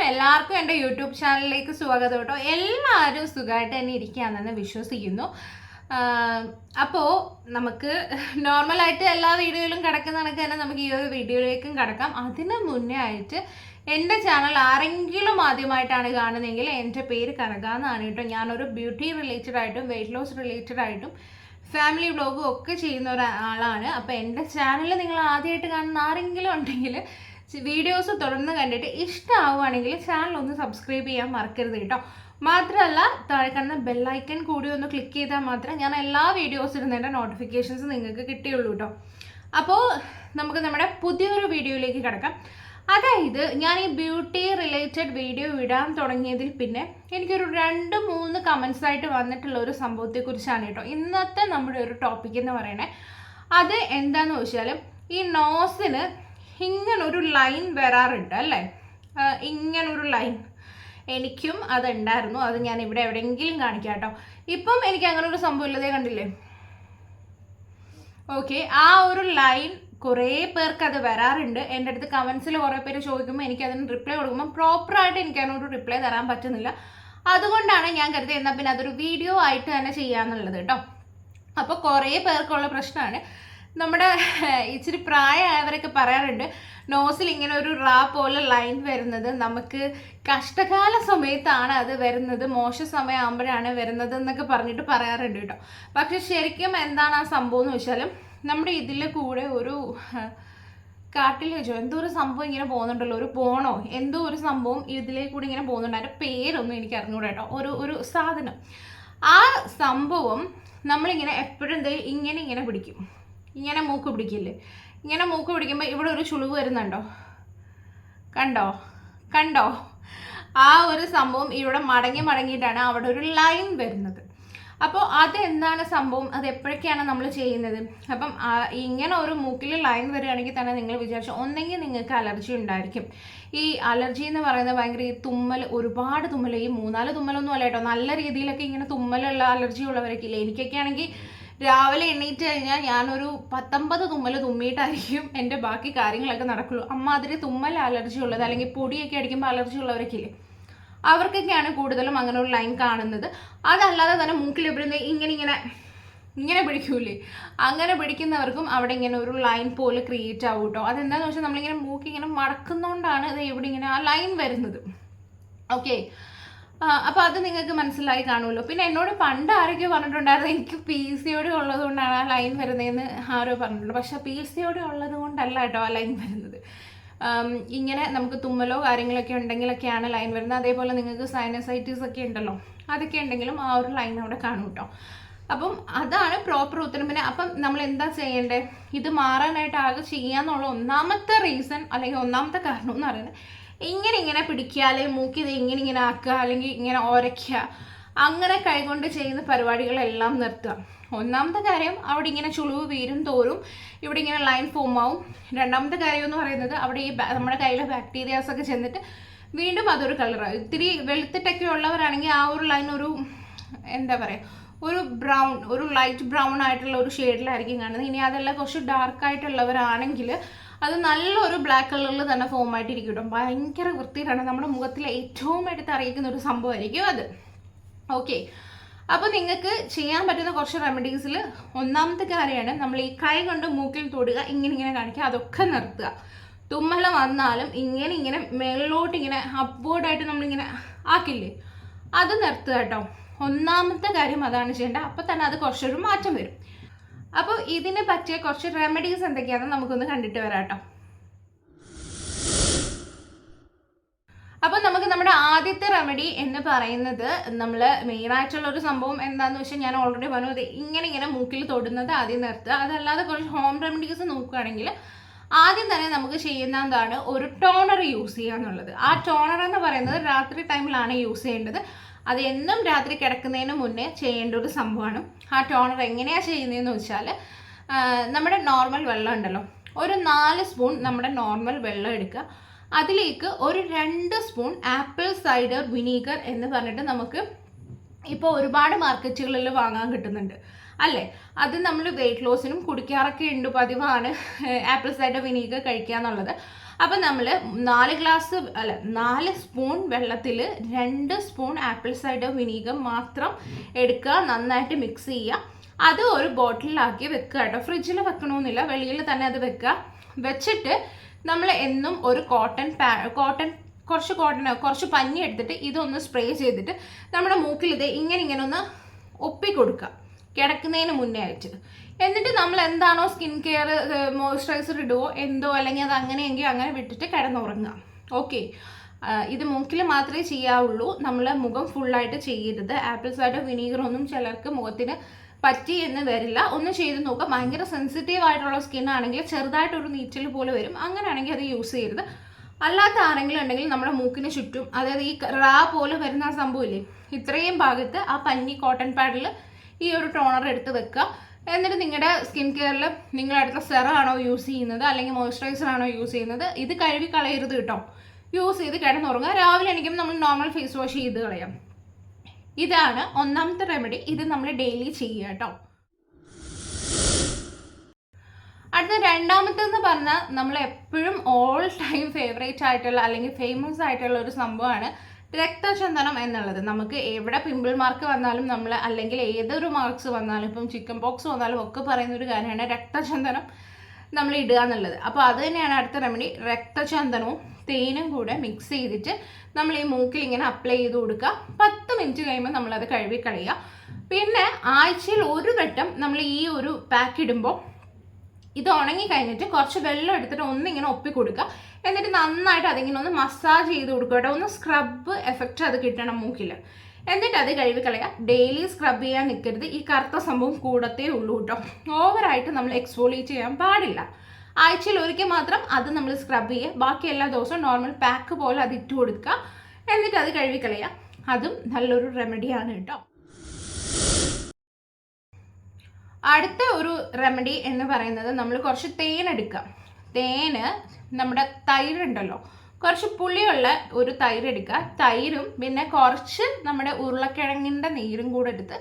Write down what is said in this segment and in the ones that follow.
എല്ലാവർക്കും എൻ്റെ യൂട്യൂബ് ചാനലിലേക്ക് സ്വാഗതം കേട്ടോ. എല്ലാവരും സുഖമായിട്ട് തന്നെ ഇരിക്കുകയാണെന്ന് വിശ്വസിക്കുന്നു. അപ്പോൾ നമുക്ക് നോർമലായിട്ട് എല്ലാ വീഡിയോയിലും കിടക്കുന്ന കണക്ക് തന്നെ നമുക്ക് ഈ ഒരു വീഡിയോയിലേക്കും കിടക്കാം. അതിന് മുന്നേ ആയിട്ട് എൻ്റെ ചാനൽ ആരെങ്കിലും ആദ്യമായിട്ടാണ് കാണുന്നതെങ്കിൽ എൻ്റെ പേര് കനക എന്നാണ് കേട്ടോ. ഞാനൊരു ബ്യൂട്ടി റിലേറ്റഡ് ആയിട്ടും വെയിറ്റ് ലോസ് റിലേറ്റഡ് ആയിട്ടും ഫാമിലി വ്ളോഗും ഒക്കെ ചെയ്യുന്ന ഒരാളാണ്. അപ്പോൾ എൻ്റെ ചാനൽ നിങ്ങൾ ആദ്യമായിട്ട് കാണുന്ന ആരെങ്കിലും ഉണ്ടെങ്കിൽ വീഡിയോസ് തുടർന്ന് കണ്ടിട്ട് ഇഷ്ടമാവുകയാണെങ്കിൽ ചാനൽ ഒന്ന് സബ്സ്ക്രൈബ് ചെയ്യാൻ മറക്കരുത് കേട്ടോ. മാത്രമല്ല താഴെ കാണുന്ന ബെല്ലൈക്കൺ കൂടി ഒന്ന് ക്ലിക്ക് ചെയ്താൽ മാത്രമേ ഞാൻ എല്ലാ വീഡിയോസ് ഇടുന്നതിൻ്റെ നോട്ടിഫിക്കേഷൻസ് നിങ്ങൾക്ക് കിട്ടിയുള്ളൂ കേട്ടോ. അപ്പോൾ നമുക്ക് നമ്മുടെ പുതിയൊരു വീഡിയോയിലേക്ക് കിടക്കാം. അതായത് ഞാൻ ഈ ബ്യൂട്ടി റിലേറ്റഡ് വീഡിയോ ഇടാൻ തുടങ്ങിയതിൽ പിന്നെ എനിക്കൊരു 2-3 കമൻസ് ആയിട്ട് വന്നിട്ടുള്ള ഒരു സംഭവത്തെക്കുറിച്ചാണ് കേട്ടോ ഇന്നത്തെ നമ്മുടെ ഒരു ടോപ്പിക് എന്ന് പറയണേ. അത് എന്താണെന്ന് വെച്ചാൽ ഈ നോസിന് ഇങ്ങനൊരു ലൈൻ വരാറുണ്ട് അല്ലേ, ഇങ്ങനൊരു ലൈൻ. എനിക്കും അതുണ്ടായിരുന്നു. അത് ഞാൻ ഇവിടെ എവിടെയെങ്കിലും കാണിക്കാം കേട്ടോ. ഇപ്പം എനിക്ക് അങ്ങനെ ഒരു സംഭവം ഇല്ലതേ കണ്ടില്ലേ. ഓക്കെ, ആ ഒരു ലൈൻ കുറേ പേർക്ക് അത് വരാറുണ്ട്. എൻ്റെ അടുത്ത് കമൻസിൽ കുറേ പേര് ചോദിക്കുമ്പോൾ എനിക്കതിന് റിപ്ലൈ കൊടുക്കുമ്പോൾ പ്രോപ്പറായിട്ട് എനിക്കതിനൊരു റിപ്ലൈ തരാൻ പറ്റുന്നില്ല. അതുകൊണ്ടാണ് ഞാൻ കരുതി എന്നാൽ പിന്നെ അതൊരു വീഡിയോ ആയിട്ട് തന്നെ ചെയ്യാമെന്നുള്ളത് കേട്ടോ. അപ്പോൾ കുറേ പേർക്കുള്ള പ്രശ്നമാണ്. നമ്മുടെ ഇച്ചിരി പ്രായമായവരൊക്കെ പറയാറുണ്ട് നോസിൽ ഇങ്ങനെ ഒരു റാ പോലെ ലൈൻ വരുന്നത് നമുക്ക് കഷ്ടകാല സമയത്താണ് അത് വരുന്നത്, മോശ സമയമാകുമ്പോഴാണ് വരുന്നത് എന്നൊക്കെ പറഞ്ഞിട്ട് പറയാറുണ്ട് കേട്ടോ. പക്ഷെ ശരിക്കും എന്താണ് ആ സംഭവം എന്ന് വെച്ചാലും നമ്മുടെ ഇതിൽ കൂടെ ഒരു കാട്ടിൽ വെച്ചോ എന്തോ ഒരു സംഭവം ഇങ്ങനെ പോകുന്നുണ്ടല്ലോ, ഒരു പോണോ എന്തോ ഒരു സംഭവം ഇതിലേ കൂടി ഇങ്ങനെ പോകുന്നുണ്ട്. അതിൻ്റെ പേരൊന്നും എനിക്ക് അറിഞ്ഞൂടാ കേട്ടോ. ഒരു സാധനം, ആ സംഭവം നമ്മളിങ്ങനെ എപ്പോഴും ഇങ്ങനെ പിടിക്കും. ഇങ്ങനെ മൂക്ക് പിടിക്കില്ലേ, ഇങ്ങനെ മൂക്ക് പിടിക്കുമ്പോൾ ഇവിടെ ഒരു ചുളിവ് വരുന്നുണ്ടോ, കണ്ടോ ആ ഒരു സംഭവം ഇവിടെ മടങ്ങിയിട്ടാണ് അവിടെ ഒരു ലൈൻ വരുന്നത്. അപ്പോൾ അതെന്താണ് സംഭവം, അത് എപ്പോഴൊക്കെയാണ് നമ്മൾ ചെയ്യുന്നത്. അപ്പം ഇങ്ങനെ ഒരു മൂക്കിൽ ലൈൻ വരികയാണെങ്കിൽ തന്നെ നിങ്ങൾ വിചാരിച്ചു ഒന്നെങ്കിൽ നിങ്ങൾക്ക് അലർജി ഉണ്ടായിരിക്കും. ഈ അലർജി എന്ന് പറയുന്നത് ഭയങ്കര ഈ തുമ്മൽ, ഒരുപാട് തുമ്മൽ, ഈ 3-4 തുമ്മലൊന്നും അല്ല കേട്ടോ, നല്ല രീതിയിലൊക്കെ ഇങ്ങനെ തുമ്മലുള്ള അലർജി ഉള്ളവരൊക്കെ ഇല്ലേ. എനിക്കൊക്കെ ആണെങ്കിൽ രാവിലെ എണീറ്റ് കഴിഞ്ഞാൽ ഞാനൊരു 19 തുമ്മൽ തുമ്മിയിട്ടായിരിക്കും എൻ്റെ ബാക്കി കാര്യങ്ങളൊക്കെ നടക്കുള്ളൂ. അമ്മാതിരി തുമ്മൽ അലർജി ഉള്ളത്, അല്ലെങ്കിൽ പൊടിയൊക്കെ അടിക്കുമ്പോൾ അലർജി ഉള്ളവരൊക്കെ ഇല്ലേ, അവർക്കൊക്കെയാണ് കൂടുതലും അങ്ങനെ ഒരു ലൈൻ കാണുന്നത്. അതല്ലാതെ തന്നെ മൂക്കിൽ എവിടെ ഇങ്ങനെ പിടിക്കൂലേ, അങ്ങനെ പിടിക്കുന്നവർക്കും അവിടെ ഇങ്ങനെ ഒരു ലൈൻ പോലെ ക്രിയേറ്റ് ആവും കേട്ടോ. അതെന്താണെന്ന് വെച്ചാൽ നമ്മളിങ്ങനെ മൂക്കിങ്ങനെ മടക്കുന്നതുകൊണ്ടാണ് ഇത് ഇവിടെ ഇങ്ങനെ ആ ലൈൻ വരുന്നത്. ഓക്കെ, അപ്പോൾ അത് നിങ്ങൾക്ക് മനസ്സിലായി കാണുമല്ലോ. പിന്നെ എന്നോട് പണ്ട് ആരൊക്കെ പറഞ്ഞിട്ടുണ്ടായിരുന്നു എനിക്ക് PCOD ഉള്ളത് കൊണ്ടാണ് ആ ലൈൻ വരുന്നതെന്ന് ആരോ പറഞ്ഞിട്ടുണ്ട്. പക്ഷേ PCOD ഉള്ളത് കൊണ്ടല്ല കേട്ടോ ആ ലൈൻ വരുന്നത്. ഇങ്ങനെ നമുക്ക് തുമ്മലോ കാര്യങ്ങളൊക്കെ ഉണ്ടെങ്കിലൊക്കെയാണ് ലൈൻ വരുന്നത്. അതേപോലെ നിങ്ങൾക്ക് സൈനസൈറ്റിസ് ഒക്കെ ഉണ്ടല്ലോ, അതൊക്കെ ഉണ്ടെങ്കിലും ആ ഒരു ലൈൻ അവിടെ കാണും കേട്ടോ. അപ്പം അതാണ് പ്രോപ്പർ ഉത്തരം. പിന്നെ അപ്പം നമ്മൾ എന്താ ചെയ്യേണ്ടത്, ഇത് മാറാനായിട്ട് ആകെ ചെയ്യാന്നുള്ള ഒന്നാമത്തെ റീസൺ അല്ലെങ്കിൽ ഒന്നാമത്തെ കാരണം എന്ന് പറയുന്നത് ഇങ്ങനെ പിടിക്കുക, അല്ലെങ്കിൽ മൂക്കി ഇത് ഇങ്ങനെ ആക്കുക, അല്ലെങ്കിൽ ഇങ്ങനെ ഒരയ്ക്കുക, അങ്ങനെ കൈകൊണ്ട് ചെയ്യുന്ന പരിപാടികളെല്ലാം നിർത്തുക. ഒന്നാമത്തെ കാര്യം അവിടെ ഇങ്ങനെ ചുളിവ് വീരും തോറും ഇവിടെ ഇങ്ങനെ ലൈൻ ഫോം ആവും. രണ്ടാമത്തെ കാര്യം എന്ന് പറയുന്നത് അവിടെ ഈ നമ്മുടെ കയ്യിലെ ബാക്ടീരിയാസ് ഒക്കെ ചെന്നിട്ട് വീണ്ടും അതൊരു കളറാണ്. ഇത്തിരി വെളുത്തിട്ടൊക്കെ ഉള്ളവരാണെങ്കിൽ ആ ഒരു ലൈൻ ഒരു എന്താ പറയുക, ഒരു ബ്രൗൺ, ഒരു ലൈറ്റ് ബ്രൗൺ ആയിട്ടുള്ള ഒരു ഷെയ്ഡിലായിരിക്കും കാണുന്നത്. ഇനി അതെല്ലാം കുറച്ച് ഡാർക്കായിട്ടുള്ളവരാണെങ്കിൽ അത് നല്ലൊരു ബ്ലാക്ക് കളറിൽ തന്നെ ഫോം ആയിട്ടിരിക്കും കേട്ടോ. ഭയങ്കര വൃത്തിയിലാണ്, നമ്മുടെ മുഖത്തിൽ ഏറ്റവും എടുത്ത് അറിയിക്കുന്ന ഒരു സംഭവമായിരിക്കും അത്. ഓക്കെ, അപ്പോൾ നിങ്ങൾക്ക് ചെയ്യാൻ പറ്റുന്ന കുറച്ച് റെമഡീസിൽ ഒന്നാമത്തെ കാര്യമാണ് നമ്മൾ ഈ കൈ കൊണ്ട് മൂക്കിൽ തൊടുക, ഇങ്ങനെ കാണിക്കുക, അതൊക്കെ നിർത്തുക. തുമ്മല വന്നാലും ഇങ്ങനെ മേളിലോട്ട് ഇങ്ങനെ അപ്വേർഡായിട്ട് നമ്മളിങ്ങനെ ആക്കില്ലേ, അത് നിർത്തുക കേട്ടോ. ഒന്നാമത്തെ കാര്യം അതാണ് ചെയ്യേണ്ടത്. അപ്പോൾ തന്നെ അത് കുറച്ചൊരു മാറ്റം വരും. അപ്പോൾ ഇതിനെ പറ്റിയ കുറച്ച് റെമഡീസ് എന്തൊക്കെയാണെന്ന് നമുക്കൊന്ന് കണ്ടിട്ട് വരാം കേട്ടോ. അപ്പോൾ നമുക്ക് നമ്മുടെ ആദ്യത്തെ റെമഡി എന്ന് പറയുന്നത്, നമ്മൾ മെയിനായിട്ടുള്ളൊരു സംഭവം എന്താണെന്ന് വെച്ചാൽ ഞാൻ ഓൾറെഡി പറഞ്ഞത് ഇങ്ങനെ മൂക്കിൽ തൊടുന്നത് ആദ്യം നിർത്തുക. അതല്ലാതെ കുറച്ച് ഹോം റെമഡീസ് നോക്കുകയാണെങ്കിൽ ആദ്യം തന്നെ നമുക്ക് ചെയ്യുന്നതാണ് ഒരു ടോണർ യൂസ് ചെയ്യുക എന്നുള്ളത്. ആ ടോണർ എന്ന് പറയുന്നത് രാത്രി ടൈമിലാണ് യൂസ് ചെയ്യേണ്ടത്. അത് എന്നും രാത്രി കിടക്കുന്നതിന് മുന്നേ ചെയ്യേണ്ട ഒരു സംഭവമാണ്. ആ ടോണർ എങ്ങനെയാണ് ചെയ്യുന്നതെന്ന് വെച്ചാൽ നമ്മുടെ നോർമൽ വെള്ളം ഉണ്ടല്ലോ, ഒരു 4 സ്പൂൺ നമ്മുടെ നോർമൽ വെള്ളം എടുക്കുക. അതിലേക്ക് ഒരു 2 സ്പൂൺ ആപ്പിൾ സൈഡർ വിനീഗർ എന്ന് പറഞ്ഞിട്ട് നമുക്ക് ഇപ്പോൾ ഒരുപാട് മാർക്കറ്റുകളിൽ വാങ്ങാൻ കിട്ടുന്നുണ്ട് അല്ലേ. അത് നമ്മൾ വെയിറ്റ് ലോസിനും കുടിക്കാറൊക്കെ ഉണ്ട്, പതിവാണ് ആപ്പിൾ സൈഡർ വിനീഗർ കഴിക്കുക എന്നുള്ളത്. അപ്പം നമ്മൾ 4 സ്പൂൺ വെള്ളത്തിൽ 2 സ്പൂൺ ആപ്പിൾ സൈഡർ വിനീഗർ മാത്രം എടുക്കുക, നന്നായിട്ട് മിക്സ് ചെയ്യുക. അത് ഒരു ബോട്ടിലാക്കി വെക്കുക കേട്ടോ. ഫ്രിഡ്ജിൽ വെക്കണമെന്നില്ല, വെളിയിൽ തന്നെ അത് വെക്കുക. വെച്ചിട്ട് നമ്മൾ എന്നും ഒരു കുറച്ച് പഞ്ഞി എടുത്തിട്ട് ഇതൊന്ന് സ്പ്രേ ചെയ്തിട്ട് നമ്മുടെ മൂക്കിൽ ഇത് ഇങ്ങനെ ഒന്ന് ഒപ്പിക്കൊടുക്കുക കിടക്കുന്നതിന് മുന്നേ ആയിട്ട്. എന്നിട്ട് നമ്മൾ എന്താണോ സ്കിൻ കെയർ മോയ്സ്ചറൈസർ ഇടുവോ എന്തോ, അല്ലെങ്കിൽ അത് അങ്ങനെയെങ്കിൽ അങ്ങനെ വിട്ടിട്ട് കിടന്നുറങ്ങുക. ഓക്കെ, ഇത് മൂക്കിൽ മാത്രമേ ചെയ്യാവുള്ളൂ, നമ്മൾ മുഖം ഫുള്ളായിട്ട് ചെയ്യരുത്. ആപ്പിൾ സൈഡർ വിനീഗർ ഒന്നും ചിലർക്ക് മുഖത്തിന് പറ്റി എന്ന് വരില്ല. ഒന്ന് ചെയ്ത് നോക്കുക. ഭയങ്കര സെൻസിറ്റീവ് ആയിട്ടുള്ള സ്കിൻ ആണെങ്കിൽ ചെറുതായിട്ടൊരു നീറ്റൽ പോലെ വരും, അങ്ങനെയാണെങ്കിൽ അത് യൂസ് ചെയ്യരുത്. അല്ലാത്ത ആരെങ്കിലും ഉണ്ടെങ്കിൽ നമ്മുടെ മൂക്കിന് ചുറ്റും, അതായത് ഈ റാ പോലെ വരുന്ന സംഭവമില്ലേ, ഇത്രയും ഭാഗത്ത് ആ പഞ്ഞി കോട്ടൺ പാഡിൽ ഈ ഒരു ടോണർ എടുത്ത് വെക്കുക. എന്നിട്ട് നിങ്ങളുടെ സ്കിൻ കെയറിൽ നിങ്ങളുടെ അടുത്ത സെറം ആണോ യൂസ് ചെയ്യുന്നത് അല്ലെങ്കിൽ മോയ്സ്ചറൈസർ ആണോ യൂസ് ചെയ്യുന്നത്, ഇത് കഴുകി കളയരുത് കേട്ടോ. യൂസ് ചെയ്ത് കിടന്നുറങ്ങുക. രാവിലെ എണീക്കുമ്പോൾ നമ്മൾ നോർമൽ ഫേസ് വാഷ് ചെയ്ത് കളയാം. ഇതാണ് ഒന്നാമത്തെ റെമഡി. ഇത് നമ്മൾ ഡെയിലി ചെയ്യുക കേട്ടോ. അടുത്ത രണ്ടാമത്തെന്ന് പറഞ്ഞാൽ നമ്മൾ എപ്പോഴും ഓൾ ടൈം ഫേവറേറ്റ് ആയിട്ടുള്ള അല്ലെങ്കിൽ ഫേമസ് ആയിട്ടുള്ള ഒരു സംഭവമാണ് രക്തചന്ദനം എന്നുള്ളത്. നമുക്ക് എവിടെ പിമ്പിൾ മാർക്ക് വന്നാലും നമ്മൾ, അല്ലെങ്കിൽ ഏതൊരു മാർക്സ് വന്നാലും, ഇപ്പം ചിക്കൻ പോക്സ് വന്നാലും ഒക്കെ പറയുന്ന ഒരു കാര്യമാണ് രക്തചന്ദനം നമ്മൾ ഇടുക എന്നുള്ളത്. അപ്പോൾ അത് തന്നെയാണ് അടുത്ത റെമഡി. രക്തചന്ദനവും തേനും കൂടെ മിക്സ് ചെയ്തിട്ട് നമ്മൾ ഈ മൂക്കിൽ ഇങ്ങനെ അപ്ലൈ ചെയ്ത് കൊടുക്കുക. 10 മിനിറ്റ് കഴിയുമ്പോൾ നമ്മളത് കഴുകി കളയുക. പിന്നെ ആഴ്ചയിൽ ഒരു വട്ടം നമ്മൾ ഈ ഒരു പാക്ക് ഇടുമ്പോൾ ഇത് ഉണങ്ങി കഴിഞ്ഞിട്ട് കുറച്ച് വെള്ളം എടുത്തിട്ട് ഒന്നിങ്ങനെ ഒപ്പിക്കൊടുക്കുക. എന്നിട്ട് നന്നായിട്ട് അതിങ്ങനെ ഒന്ന് മസാജ് ചെയ്ത് കൊടുക്കുക കേട്ടോ. ഒന്ന് സ്ക്രബ് എഫക്റ്റ് അത് കിട്ടണം മൂക്കിൽ. എന്നിട്ട് അത് കഴുകി കളയുക. ഡെയിലി സ്ക്രബ് ചെയ്യാൻ നിൽക്കരുത്. ഈ കറുത്ത സംഭവം കൂടത്തേ ഉള്ളൂ കേട്ടോ. ഓവറായിട്ട് നമ്മൾ എക്സ്ഫോളിയേറ്റ് ചെയ്യാൻ പാടില്ല. ആഴ്ചയിൽ ഒരിക്കൽ മാത്രം അത് നമ്മൾ സ്ക്രബ് ചെയ്യുക. ബാക്കി എല്ലാ ദിവസവും നോർമൽ പാക്ക് പോലെ അത് ഇട്ട് കൊടുക്കുക. എന്നിട്ട് അത് കഴുകി കളയുക. അതും നല്ലൊരു റെമഡിയാണ് കേട്ടോ. അടുത്ത ഒരു റെമഡി എന്ന് പറയുന്നത് നമ്മൾ കുറച്ച് തേൻ എടുക്കുക. തേന് നമ്മുടെ തൈരുണ്ടല്ലോ, കുറച്ച് പുളിയുള്ള ഒരു തൈര് എടുക്കുക. തൈരും പിന്നെ കുറച്ച് നമ്മുടെ ഉരുളക്കിഴങ്ങിൻ്റെ നീരും കൂടെ എടുത്ത്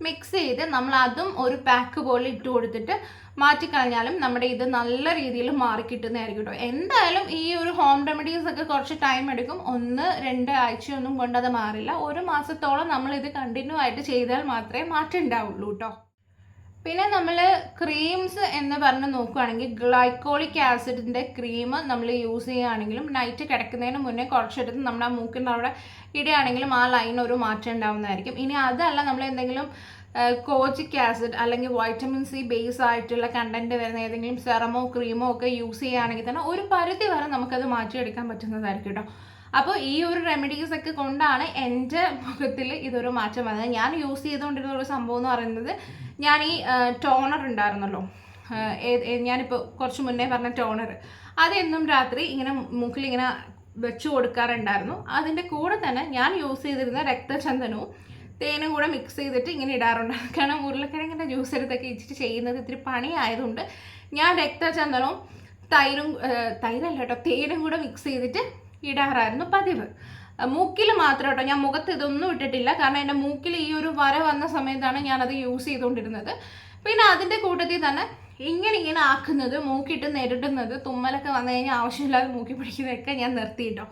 മിക്സ് ചെയ്ത് നമ്മൾ അതും ഒരു പാക്ക് പോലെ ഇട്ട് കൊടുത്തിട്ട് മാറ്റിക്കളഞ്ഞാലും നമ്മുടെ ഇത് നല്ല രീതിയിൽ മാറിക്കിട്ടുന്നതായിരിക്കും കേട്ടോ. എന്തായാലും ഈ ഒരു ഹോം റെമഡീസ് ഒക്കെ കുറച്ച് ടൈം എടുക്കും. 1-2 ആഴ്ചയൊന്നും കൊണ്ടത് മാറില്ല. 1 മാസത്തോളം നമ്മൾ ഇത് കണ്ടിന്യൂ ആയിട്ട് ചെയ്താൽ മാത്രമേ മാറ്റം ഉണ്ടാവുള്ളൂ കേട്ടോ. പിന്നെ നമ്മൾ ക്രീംസ് എന്ന് പറഞ്ഞ് നോക്കുകയാണെങ്കിൽ ഗ്ലൈക്കോളിക് ആസിഡിൻ്റെ ക്രീം നമ്മൾ യൂസ് ചെയ്യുകയാണെങ്കിലും നൈറ്റ് കിടക്കുന്നതിന് മുന്നേ കുറച്ചെടുത്ത് നമ്മുടെ മൂക്കിൻ്റെ അവിടെ ഇടുകയാണെങ്കിലും ആ ലൈൻ ഒരു മാറ്റം ഉണ്ടാവുന്നതായിരിക്കും. ഇനി അതല്ല, നമ്മൾ എന്തെങ്കിലും കോജിക് ആസിഡ് അല്ലെങ്കിൽ വൈറ്റമിൻ സി ബേസ് ആയിട്ടുള്ള കണ്ടന്റ് വരുന്ന ഏതെങ്കിലും സെറമോ ക്രീമോ ഒക്കെ യൂസ് ചെയ്യുകയാണെങ്കിൽ തന്നെ ഒരു പരിധി വരെ നമുക്കത് മാറ്റിയെടുക്കാൻ പറ്റുന്നതായിരിക്കും കേട്ടോ. അപ്പോൾ ഈ ഒരു റെമഡീസ് ഒക്കെ കൊണ്ടാണ് എൻ്റെ മുഖത്തിൽ ഇതൊരു മാറ്റം വന്നത്. ഞാൻ യൂസ് ചെയ്തുകൊണ്ടിരുന്ന ഒരു സംഭവം എന്ന് പറയുന്നത്, ഞാൻ ഈ ടോണർ ഉണ്ടായിരുന്നല്ലോ, ഞാനിപ്പോൾ കുറച്ച് മുന്നേ പറഞ്ഞ ടോണർ, അതെന്നും രാത്രി ഇങ്ങനെ മൂക്കിൽ ഇങ്ങനെ വെച്ച് കൊടുക്കാറുണ്ടായിരുന്നു. അതിൻ്റെ കൂടെ തന്നെ ഞാൻ യൂസ് ചെയ്തിരുന്ന രക്തചന്ദനവും തേനും കൂടെ മിക്സ് ചെയ്തിട്ട് ഇങ്ങനെ ഇടാറുണ്ട്. കാരണം ഉരുളക്കിഴങ്ങിൻ്റെ ജ്യൂസ് എടുത്തൊക്കെ ഇച്ചിരി ചെയ്യുന്നത് ഇത്തിരി പണിയായതുകൊണ്ട് ഞാൻ രക്തചന്ദനവും തൈരല്ല കേട്ടോ, തേനും കൂടെ മിക്സ് ചെയ്തിട്ട് ഇടാറായിരുന്നു പതിവ്. മൂക്കിൽ മാത്രം കേട്ടോ, ഞാൻ മുഖത്ത് ഇതൊന്നും ഇട്ടിട്ടില്ല. കാരണം എൻ്റെ മൂക്കിൽ ഈ ഒരു വര വന്ന സമയത്താണ് ഞാനത് യൂസ് ചെയ്തുകൊണ്ടിരുന്നത്. പിന്നെ അതിൻ്റെ കൂട്ടത്തിൽ തന്നെ ഇങ്ങനെ ആക്കുന്നത്, മൂക്കിട്ട് നേരിടുന്നത്, തുമ്മലൊക്കെ വന്നു കഴിഞ്ഞാൽ ആവശ്യമില്ലാതെ മൂക്കി പിടിക്കുന്നതൊക്കെ ഞാൻ നിർത്തിയിട്ടോ.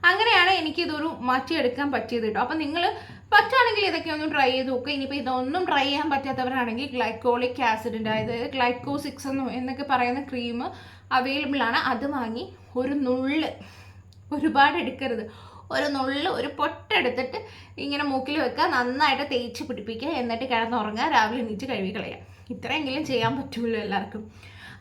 അങ്ങനെയാണ് എനിക്കിതൊരു മാറ്റിയെടുക്കാൻ പറ്റിയത് കേട്ടോ. അപ്പം നിങ്ങൾ പറ്റുകയാണെങ്കിൽ ഇതൊക്കെ ഒന്ന് ട്രൈ ചെയ്ത് നോക്കുക. ഇനിയിപ്പോൾ ഇതൊന്നും ട്രൈ ചെയ്യാൻ പറ്റാത്തവരാണെങ്കിൽ ഗ്ലൈക്കോളിക് ആസിഡിൻ്റെ, അതായത് ഗ്ലൈക്കോ-6 എന്നൊക്കെ പറയുന്ന ക്രീം അവൈലബിൾ ആണ്. അത് വാങ്ങി ഒരു നുള്ള്, ഒരുപാട് എടുക്കരുത്, ഒരു പൊട്ടെടുത്തിട്ട് ഇങ്ങനെ മൂക്കിൽ വെക്കുക, നന്നായിട്ട് തേച്ച് പിടിപ്പിക്കുക, എന്നിട്ട് കിടന്നുറങ്ങുക, രാവിലെ എണീറ്റ് കഴുകി കളയുക. ഇത്രയെങ്കിലും ചെയ്യാൻ പറ്റുമല്ലോ എല്ലാവർക്കും.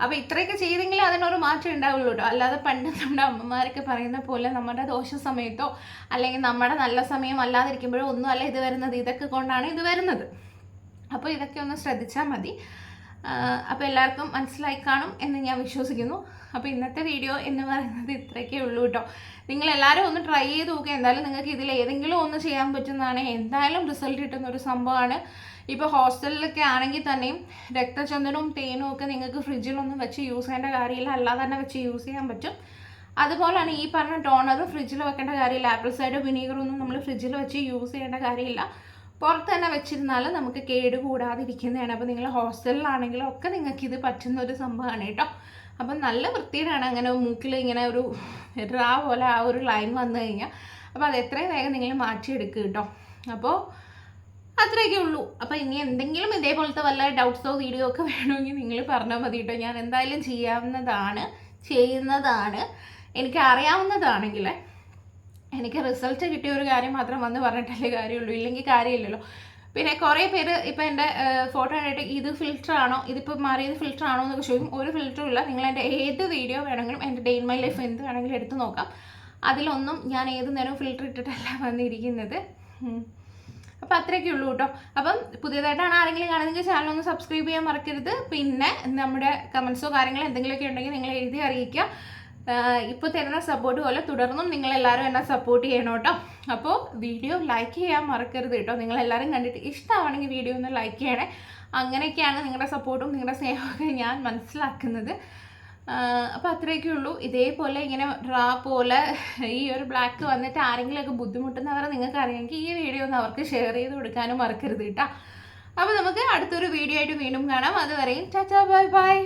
അപ്പോൾ ഇത്രയൊക്കെ ചെയ്തെങ്കിൽ അതിനൊരു മാറ്റം ഉണ്ടാവുള്ളൂ കേട്ടോ. അല്ലാതെ പണ്ട് നമ്മുടെ അമ്മമാരൊക്കെ പറയുന്ന പോലെ നമ്മുടെ ദോഷ സമയത്തോ അല്ലെങ്കിൽ നമ്മുടെ നല്ല സമയം അല്ലാതിരിക്കുമ്പോഴോ ഒന്നും അല്ല ഇത് വരുന്നത്. ഇതൊക്കെ കൊണ്ടാണ് ഇത് വരുന്നത്. അപ്പോൾ ഇതൊക്കെ ഒന്ന് ശ്രദ്ധിച്ചാൽ മതി. അപ്പോൾ എല്ലാവർക്കും മനസ്സിലായി കാണും എന്ന് ഞാൻ വിശ്വസിക്കുന്നു. അപ്പോൾ ഇന്നത്തെ വീഡിയോ എന്ന് പറയുന്നത് ഇത്രയൊക്കെ ഉള്ളൂ കേട്ടോ. നിങ്ങളെല്ലാവരും ഒന്ന് ട്രൈ ചെയ്ത് നോക്കുക. എന്തായാലും നിങ്ങൾക്ക് ഇതിൽ ഏതെങ്കിലും ഒന്ന് ചെയ്യാൻ പറ്റുന്നതാണ്. എന്തായാലും റിസൾട്ട് കിട്ടുന്ന ഒരു സംഭവമാണ്. ഇപ്പോൾ ഹോസ്റ്റലിലൊക്കെ ആണെങ്കിൽ തന്നെയും രക്തചന്ദനവും തേനും ഒക്കെ നിങ്ങൾക്ക് ഫ്രിഡ്ജിലൊന്നും വെച്ച് യൂസ് ചെയ്യേണ്ട കാര്യമില്ല, അല്ലാതെ തന്നെ വെച്ച് യൂസ് ചെയ്യാൻ പറ്റും. അതുപോലെയാണ് ഈ പറഞ്ഞ ടോണറും ഫ്രിഡ്ജിൽ വെക്കേണ്ട കാര്യമില്ല. ആപ്പിൾ സൈഡർ വിനീഗറൊന്നും നമ്മൾ ഫ്രിഡ്ജിൽ വെച്ച് യൂസ് ചെയ്യേണ്ട കാര്യമില്ല. പുറത്ത് തന്നെ വെച്ചിരുന്നാൽ നമുക്ക് കേട് കൂടാതിരിക്കുന്നതാണ്. അപ്പോൾ നിങ്ങൾ ഹോസ്റ്റലിലാണെങ്കിലും ഒക്കെ നിങ്ങൾക്ക് ഇത് പറ്റുന്ന ഒരു സംഭവമാണ് കേട്ടോ. അപ്പം നല്ല വൃത്തിയിലാണ് അങ്ങനെ മൂക്കിൽ ഇങ്ങനെ ഒരു ഡ്രാ പോലെ ആ ഒരു ലൈൻ വന്നു കഴിഞ്ഞാൽ. അപ്പോൾ അത് എത്രയും വേഗം നിങ്ങൾ മാറ്റിയെടുക്കുക കേട്ടോ. അപ്പോൾ അത്രയൊക്കെ ഉള്ളൂ. അപ്പോൾ ഇനി എന്തെങ്കിലും ഇതേപോലത്തെ വല്ല ഡൗട്ട്സോ വീഡിയോ ഒക്കെ വേണമെങ്കിൽ നിങ്ങൾ പറഞ്ഞാൽ മതി കേട്ടോ. ഞാൻ എന്തായാലും ചെയ്യുന്നതാണ്. എനിക്ക് അറിയാവുന്നതാണെങ്കിൽ എനിക്ക് റിസൾട്ട് കിട്ടിയ ഒരു കാര്യം മാത്രം വന്ന് പറഞ്ഞിട്ടല്ലേ കാര്യമുള്ളൂ, ഇല്ലെങ്കിൽ കാര്യമില്ലല്ലോ. പിന്നെ കുറേ പേര് ഇപ്പോൾ എൻ്റെ ഫോട്ടോ കണ്ടിട്ട് ഇത് ഫിൽറ്റർ ആണോ, ഇതിപ്പോൾ മാറിയത് ഫിൽറ്റർ ആണോ എന്നൊക്കെ ചോദിക്കും. ഒരു ഫിൽറ്ററും ഇല്ല. നിങ്ങൾ എൻ്റെ ഏത് വീഡിയോ വേണമെങ്കിലും എൻ്റെ ഡേ ഇൻ മൈ ലൈഫ് എന്ത് വേണമെങ്കിലും എടുത്ത് നോക്കാം. അതിലൊന്നും ഞാൻ ഏത് നേരവും ഫിൽറ്റർ ഇട്ടിട്ടല്ല വന്നിരിക്കുന്നത്. അപ്പോൾ അത്രയൊക്കെ ഉള്ളൂ കേട്ടോ. അപ്പം പുതിയതായിട്ടാണ് ആരെങ്കിലും കാണുന്നെങ്കിൽ ചാനൽ ഒന്ന് സബ്സ്ക്രൈബ് ചെയ്യാൻ മറക്കരുത്. പിന്നെ നമ്മുടെ കമൻസോ കാര്യങ്ങളോ എന്തെങ്കിലുമൊക്കെ ഉണ്ടെങ്കിൽ നിങ്ങൾ എഴുതി അറിയിക്കുക. ഇപ്പോൾ തരുന്ന സപ്പോർട്ട് പോലെ തുടർന്നും നിങ്ങളെല്ലാവരും എന്നെ സപ്പോർട്ട് ചെയ്യണം കേട്ടോ. അപ്പോൾ വീഡിയോ ലൈക്ക് ചെയ്യാൻ മറക്കരുത് കേട്ടോ. നിങ്ങളെല്ലാവരും കണ്ടിട്ട് ഇഷ്ടമാണെങ്കിൽ വീഡിയോ ഒന്ന് ലൈക്ക് ചെയ്യണേ. അങ്ങനെയൊക്കെയാണ് നിങ്ങളുടെ സപ്പോർട്ടും നിങ്ങളുടെ സ്നേഹമൊക്കെ ഞാൻ മനസ്സിലാക്കുന്നത്. അപ്പോൾ അത്രയൊക്കെ ഉള്ളൂ. ഇതേപോലെ ഇങ്ങനെ ഡ്രാ പോലെ ഈ ഒരു ബ്ലാക്ക് വന്നിട്ട് ആരെങ്കിലുമൊക്കെ ബുദ്ധിമുട്ടുന്നവരെ നിങ്ങൾക്ക് അറിയാമെങ്കിൽ ഈ വീഡിയോ ഒന്ന് അവർക്ക് ഷെയർ ചെയ്ത് കൊടുക്കാനും മറക്കരുത് കേട്ടോ. അപ്പോൾ നമുക്ക് അടുത്തൊരു വീഡിയോ ആയിട്ട് വീണ്ടും കാണാം. അതുവരെയും ടാറ്റാ ബൈ ബൈ.